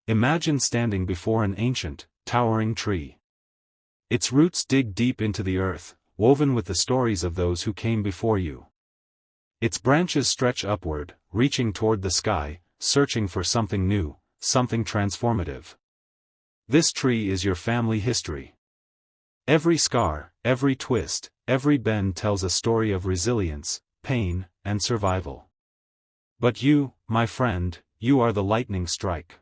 Imagine standing before an ancient, towering tree. Its roots dig deep into the earth, woven with the stories of those who came before you. Its branches stretch upward, reaching toward the sky, searching for something new, something transformative. This tree is your family history. Every scar, every twist, every bend tells a story of resilience, pain, and survival. But you, my friend, you are the lightning strike.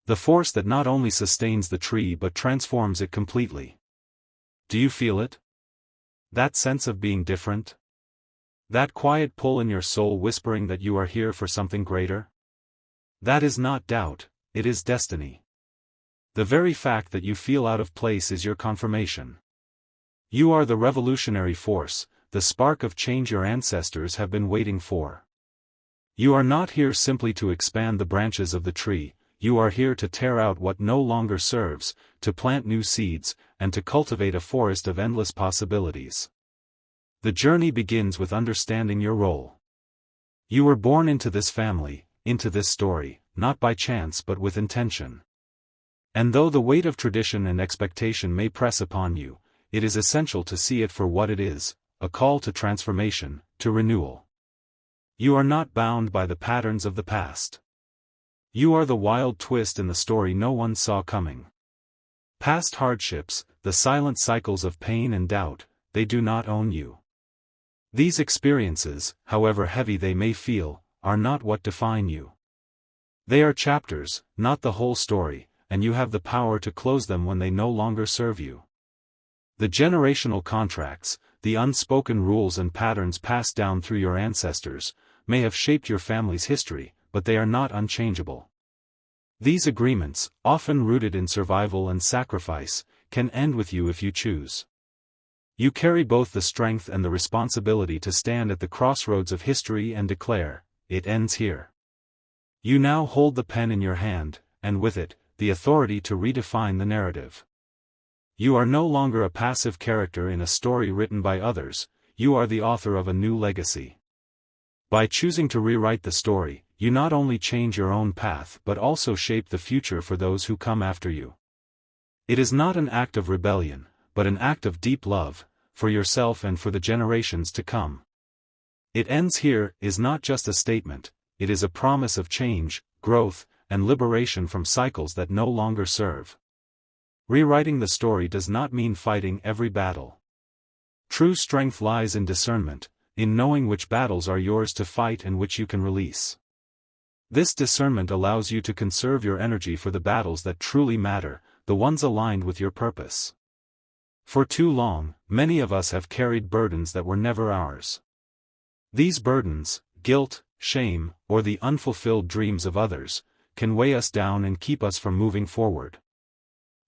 The force that not only sustains the tree but transforms it completely. Do you feel it? That sense of being different? That quiet pull in your soul whispering that you are here for something greater? That is not doubt, it is destiny. The very fact that you feel out of place is your confirmation. You are the revolutionary force, the spark of change your ancestors have been waiting for. You are not here simply to expand the branches of the tree, you are here to tear out what no longer serves, to plant new seeds, and to cultivate a forest of endless possibilities. The journey begins with understanding your role. You were born into this family, into this story, not by chance but with intention. And though the weight of tradition and expectation may press upon you, it is essential to see it for what it is, a call to transformation, to renewal. You are not bound by the patterns of the past. You are the wild twist in the story no one saw coming. Past hardships, the silent cycles of pain and doubt, they do not own you. These experiences, however heavy they may feel, are not what define you. They are chapters, not the whole story, and you have the power to close them when they no longer serve you. The generational contracts, the unspoken rules and patterns passed down through your ancestors, may have shaped your family's history, but they are not unchangeable. These agreements, often rooted in survival and sacrifice, can end with you if you choose. You carry both the strength and the responsibility to stand at the crossroads of history and declare, "It ends here." You now hold the pen in your hand, and with it, the authority to redefine the narrative. You are no longer a passive character in a story written by others, you are the author of a new legacy. By choosing to rewrite the story, you not only change your own path but also shape the future for those who come after you. It is not an act of rebellion, but an act of deep love, for yourself and for the generations to come. "It ends here" is not just a statement, it is a promise of change, growth, and liberation from cycles that no longer serve. Rewriting the story does not mean fighting every battle. True strength lies in discernment, in knowing which battles are yours to fight and which you can release. This discernment allows you to conserve your energy for the battles that truly matter, the ones aligned with your purpose. For too long, many of us have carried burdens that were never ours. These burdens, guilt, shame, or the unfulfilled dreams of others, can weigh us down and keep us from moving forward.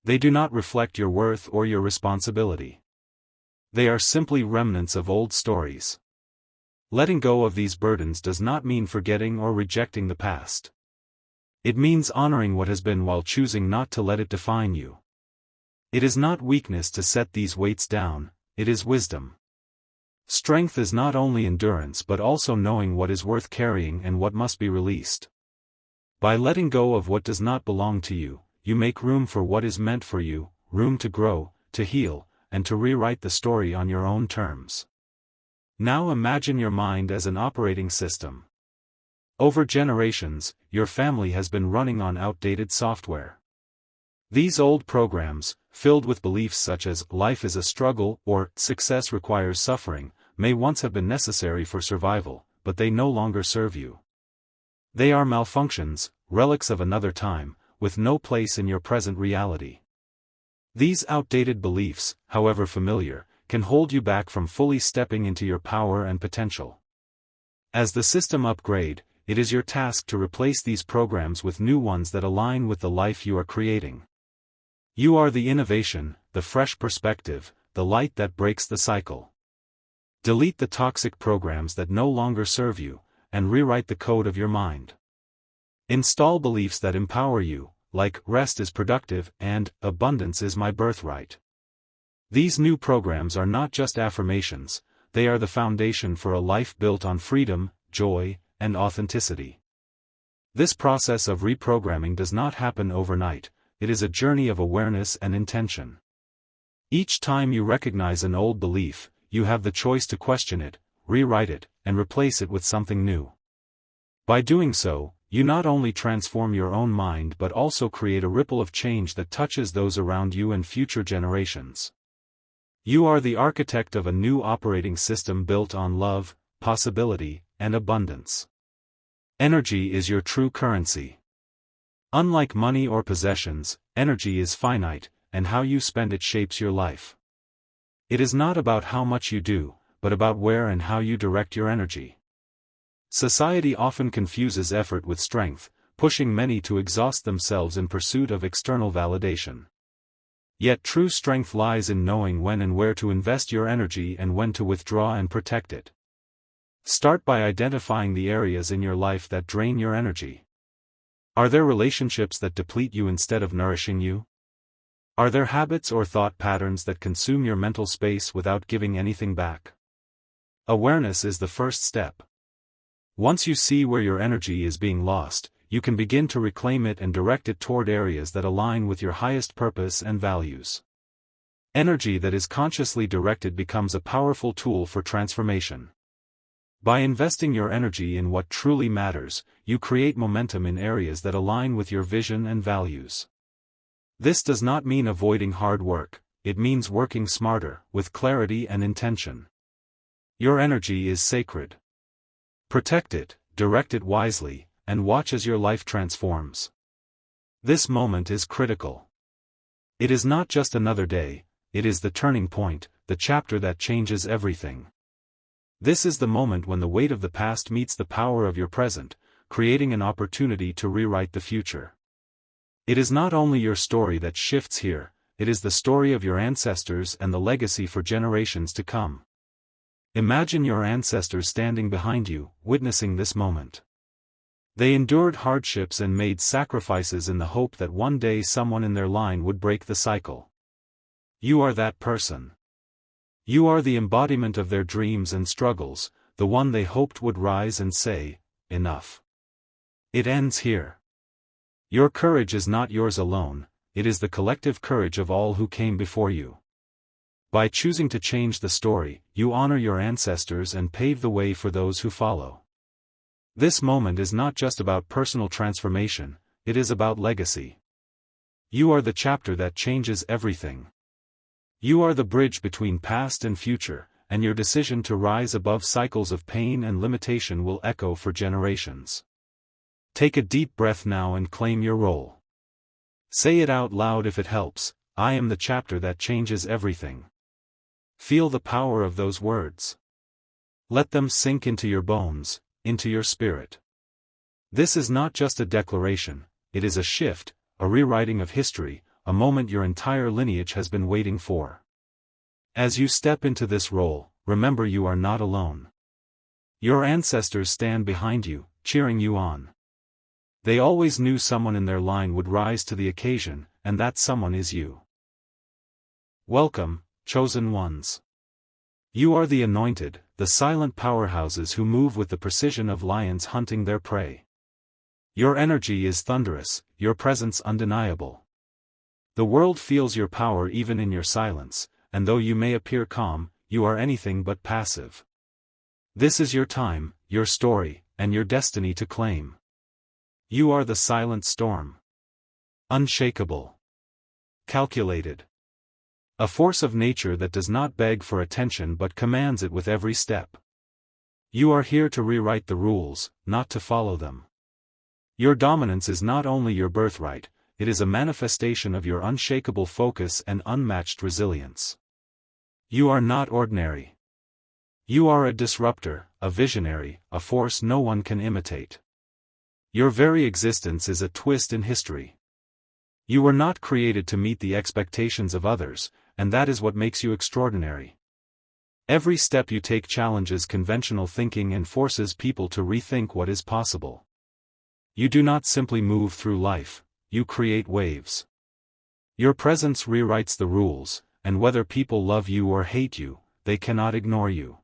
They do not reflect your worth or your responsibility. They are simply remnants of old stories. Letting go of these burdens does not mean forgetting or rejecting the past. It means honoring what has been while choosing not to let it define you. It is not weakness to set these weights down, it is wisdom. Strength is not only endurance but also knowing what is worth carrying and what must be released. By letting go of what does not belong to you, you make room for what is meant for you, room to grow, to heal, and to rewrite the story on your own terms. Now imagine your mind as an operating system. Over generations, your family has been running on outdated software. These old programs, filled with beliefs such as "life is a struggle" or "success requires suffering," may once have been necessary for survival, but they no longer serve you. They are malfunctions, relics of another time, with no place in your present reality. These outdated beliefs, however familiar, can hold you back from fully stepping into your power and potential. As the system upgrade, it is your task to replace these programs with new ones that align with the life you are creating. You are the innovation, the fresh perspective, the light that breaks the cycle. Delete the toxic programs that no longer serve you, and rewrite the code of your mind. Install beliefs that empower you, like "rest is productive" and "abundance is my birthright." These new programs are not just affirmations, they are the foundation for a life built on freedom, joy, and authenticity. This process of reprogramming does not happen overnight, it is a journey of awareness and intention. Each time you recognize an old belief, you have the choice to question it, rewrite it, and replace it with something new. By doing so, you not only transform your own mind but also create a ripple of change that touches those around you and future generations. You are the architect of a new operating system built on love, possibility, and abundance. Energy is your true currency. Unlike money or possessions, energy is finite, and how you spend it shapes your life. It is not about how much you do, but about where and how you direct your energy. Society often confuses effort with strength, pushing many to exhaust themselves in pursuit of external validation. Yet true strength lies in knowing when and where to invest your energy and when to withdraw and protect it. Start by identifying the areas in your life that drain your energy. Are there relationships that deplete you instead of nourishing you? Are there habits or thought patterns that consume your mental space without giving anything back? Awareness is the first step. Once you see where your energy is being lost, you can begin to reclaim it and direct it toward areas that align with your highest purpose and values. Energy that is consciously directed becomes a powerful tool for transformation. By investing your energy in what truly matters, you create momentum in areas that align with your vision and values. This does not mean avoiding hard work, it means working smarter, with clarity and intention. Your energy is sacred. Protect it, direct it wisely, and watch as your life transforms. This moment is critical. It is not just another day, it is the turning point, the chapter that changes everything. This is the moment when the weight of the past meets the power of your present, creating an opportunity to rewrite the future. It is not only your story that shifts here, it is the story of your ancestors and the legacy for generations to come. Imagine your ancestors standing behind you, witnessing this moment. They endured hardships and made sacrifices in the hope that one day someone in their line would break the cycle. You are that person. You are the embodiment of their dreams and struggles, the one they hoped would rise and say, "Enough. It ends here." Your courage is not yours alone, it is the collective courage of all who came before you. By choosing to change the story, you honor your ancestors and pave the way for those who follow. This moment is not just about personal transformation, it is about legacy. You are the chapter that changes everything. You are the bridge between past and future, and your decision to rise above cycles of pain and limitation will echo for generations. Take a deep breath now and claim your role. Say it out loud if it helps, I am the chapter that changes everything. Feel the power of those words. Let them sink into your bones, into your spirit. This is not just a declaration, it is a shift, a rewriting of history, a moment your entire lineage has been waiting for. As you step into this role, remember you are not alone. Your ancestors stand behind you, cheering you on. They always knew someone in their line would rise to the occasion, and that someone is you. Welcome, chosen ones. You are the anointed, the silent powerhouses who move with the precision of lions hunting their prey. Your energy is thunderous, your presence undeniable. The world feels your power even in your silence, and though you may appear calm, you are anything but passive. This is your time, your story, and your destiny to claim. You are the silent storm. Unshakable. Calculated. A force of nature that does not beg for attention but commands it with every step. You are here to rewrite the rules, not to follow them. Your dominance is not only your birthright, it is a manifestation of your unshakable focus and unmatched resilience. You are not ordinary. You are a disruptor, a visionary, a force no one can imitate. Your very existence is a twist in history. You were not created to meet the expectations of others, and that is what makes you extraordinary. Every step you take challenges conventional thinking and forces people to rethink what is possible. You do not simply move through life, you create waves. Your presence rewrites the rules, and whether people love you or hate you, they cannot ignore you.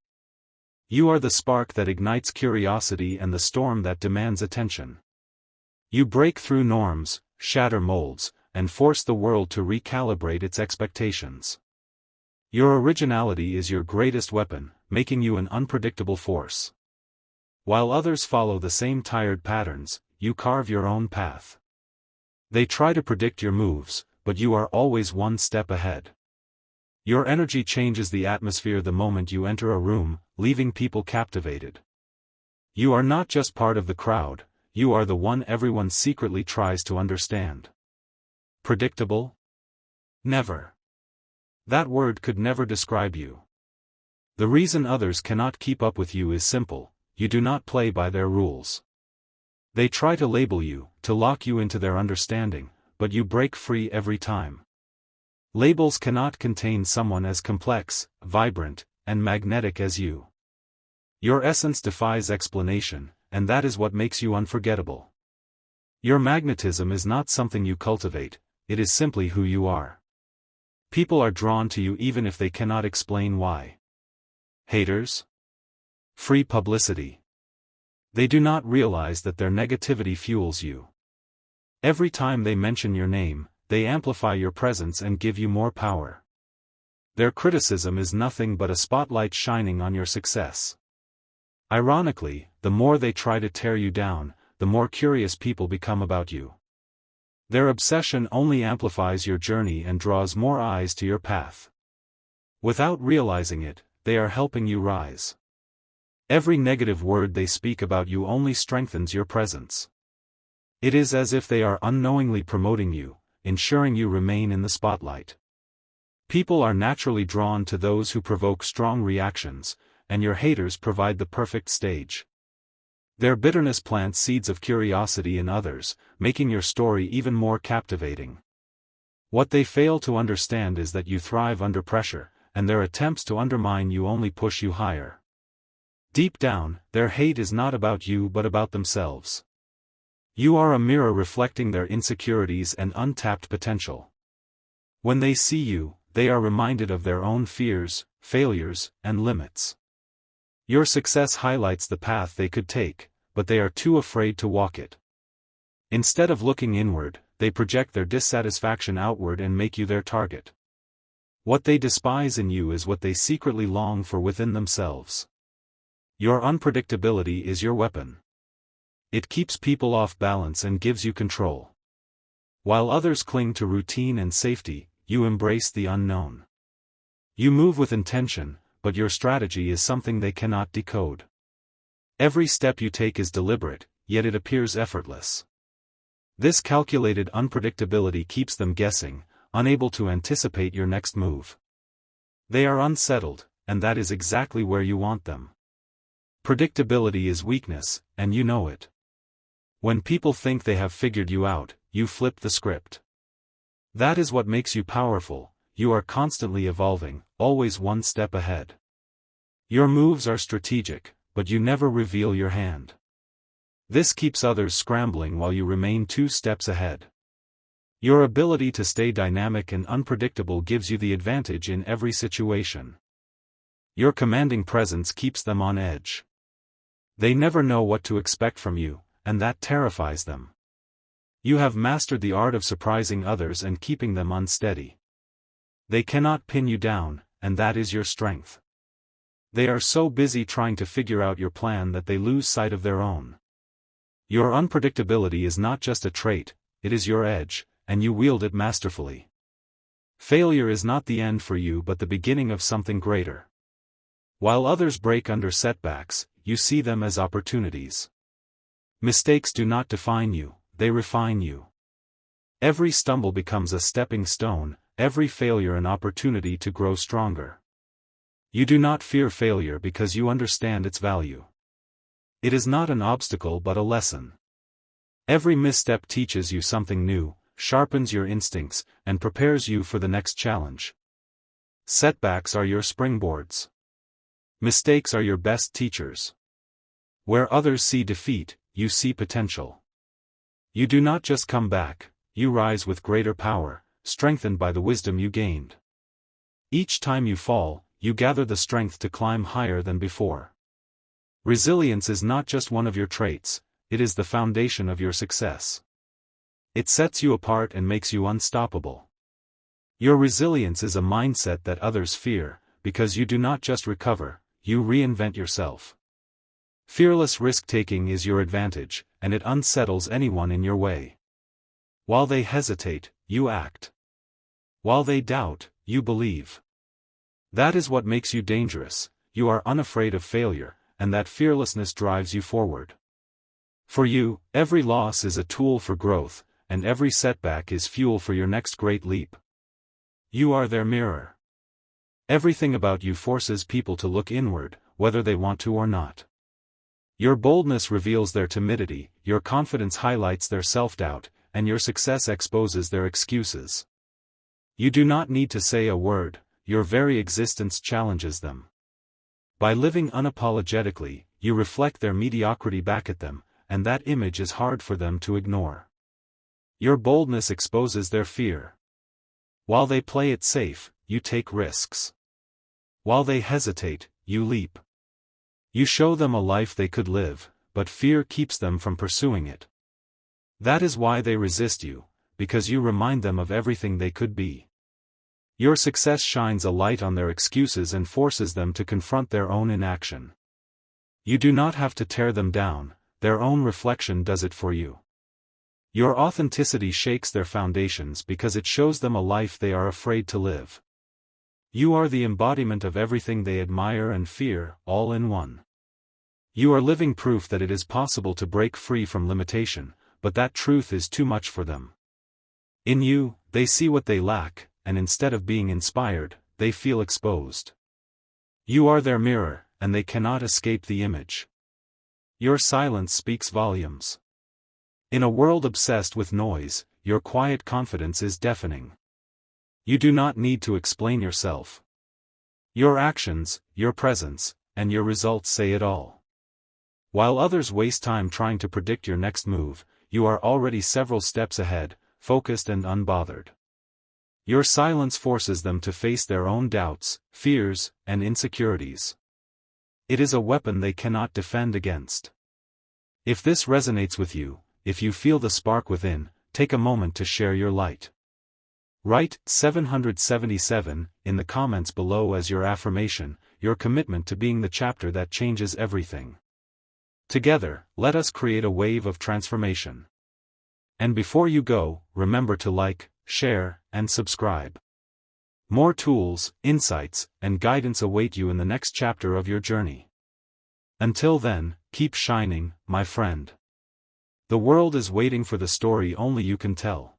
You are the spark that ignites curiosity and the storm that demands attention. You break through norms, shatter molds, and force the world to recalibrate its expectations. Your originality is your greatest weapon, making you an unpredictable force. While others follow the same tired patterns, you carve your own path. They try to predict your moves, but you are always one step ahead. Your energy changes the atmosphere the moment you enter a room, leaving people captivated. You are not just part of the crowd, you are the one everyone secretly tries to understand. Predictable? Never. That word could never describe you. The reason others cannot keep up with you is simple: you do not play by their rules. They try to label you, to lock you into their understanding, but you break free every time. Labels cannot contain someone as complex, vibrant, and magnetic as you. Your essence defies explanation, and that is what makes you unforgettable. Your magnetism is not something you cultivate, it is simply who you are. People are drawn to you even if they cannot explain why. Haters? Free publicity. They do not realize that their negativity fuels you. Every time they mention your name, they amplify your presence and give you more power. Their criticism is nothing but a spotlight shining on your success. Ironically, the more they try to tear you down, the more curious people become about you. Their obsession only amplifies your journey and draws more eyes to your path. Without realizing it, they are helping you rise. Every negative word they speak about you only strengthens your presence. It is as if they are unknowingly promoting you, ensuring you remain in the spotlight. People are naturally drawn to those who provoke strong reactions, and your haters provide the perfect stage. Their bitterness plants seeds of curiosity in others, making your story even more captivating. What they fail to understand is that you thrive under pressure, and their attempts to undermine you only push you higher. Deep down, their hate is not about you but about themselves. You are a mirror reflecting their insecurities and untapped potential. When they see you, they are reminded of their own fears, failures, and limits. Your success highlights the path they could take, but they are too afraid to walk it. Instead of looking inward, they project their dissatisfaction outward and make you their target. What they despise in you is what they secretly long for within themselves. Your unpredictability is your weapon. It keeps people off balance and gives you control. While others cling to routine and safety, you embrace the unknown. You move with intention, but your strategy is something they cannot decode. Every step you take is deliberate, yet it appears effortless. This calculated unpredictability keeps them guessing, unable to anticipate your next move. They are unsettled, and that is exactly where you want them. Predictability is weakness, and you know it. When people think they have figured you out, you flip the script. That is what makes you powerful. You are constantly evolving, always one step ahead. Your moves are strategic, but you never reveal your hand. This keeps others scrambling while you remain 2 steps ahead. Your ability to stay dynamic and unpredictable gives you the advantage in every situation. Your commanding presence keeps them on edge. They never know what to expect from you, and that terrifies them. You have mastered the art of surprising others and keeping them unsteady. They cannot pin you down, and that is your strength. They are so busy trying to figure out your plan that they lose sight of their own. Your unpredictability is not just a trait, it is your edge, and you wield it masterfully. Failure is not the end for you but the beginning of something greater. While others break under setbacks, you see them as opportunities. Mistakes do not define you, they refine you. Every stumble becomes a stepping stone, every failure an opportunity to grow stronger. You do not fear failure because you understand its value. It is not an obstacle but a lesson. Every misstep teaches you something new, sharpens your instincts, and prepares you for the next challenge. Setbacks are your springboards. Mistakes are your best teachers. Where others see defeat, you see potential. You do not just come back, you rise with greater power, strengthened by the wisdom you gained. Each time you fall, you gather the strength to climb higher than before. Resilience is not just one of your traits, it is the foundation of your success. It sets you apart and makes you unstoppable. Your resilience is a mindset that others fear, because you do not just recover, you reinvent yourself. Fearless risk-taking is your advantage, and it unsettles anyone in your way. While they hesitate, you act. While they doubt, you believe. That is what makes you dangerous. You are unafraid of failure, and that fearlessness drives you forward. For you, every loss is a tool for growth, and every setback is fuel for your next great leap. You are their mirror. Everything about you forces people to look inward, whether they want to or not. Your boldness reveals their timidity, your confidence highlights their self-doubt, and your success exposes their excuses. You do not need to say a word, your very existence challenges them. By living unapologetically, you reflect their mediocrity back at them, and that image is hard for them to ignore. Your boldness exposes their fear. While they play it safe, you take risks. While they hesitate, you leap. You show them a life they could live, but fear keeps them from pursuing it. That is why they resist you, because you remind them of everything they could be. Your success shines a light on their excuses and forces them to confront their own inaction. You do not have to tear them down, their own reflection does it for you. Your authenticity shakes their foundations because it shows them a life they are afraid to live. You are the embodiment of everything they admire and fear, all in one. You are living proof that it is possible to break free from limitation, but that truth is too much for them. In you, they see what they lack, and instead of being inspired, they feel exposed. You are their mirror, and they cannot escape the image. Your silence speaks volumes. In a world obsessed with noise, your quiet confidence is deafening. You do not need to explain yourself. Your actions, your presence, and your results say it all. While others waste time trying to predict your next move, you are already several steps ahead, focused and unbothered. Your silence forces them to face their own doubts, fears, and insecurities. It is a weapon they cannot defend against. If this resonates with you, if you feel the spark within, take a moment to share your light. Write 777 in the comments below as your affirmation, your commitment to being the chapter that changes everything. Together, let us create a wave of transformation. And before you go, remember to like, share, and subscribe. More tools, insights, and guidance await you in the next chapter of your journey. Until then, keep shining, my friend. The world is waiting for the story only you can tell.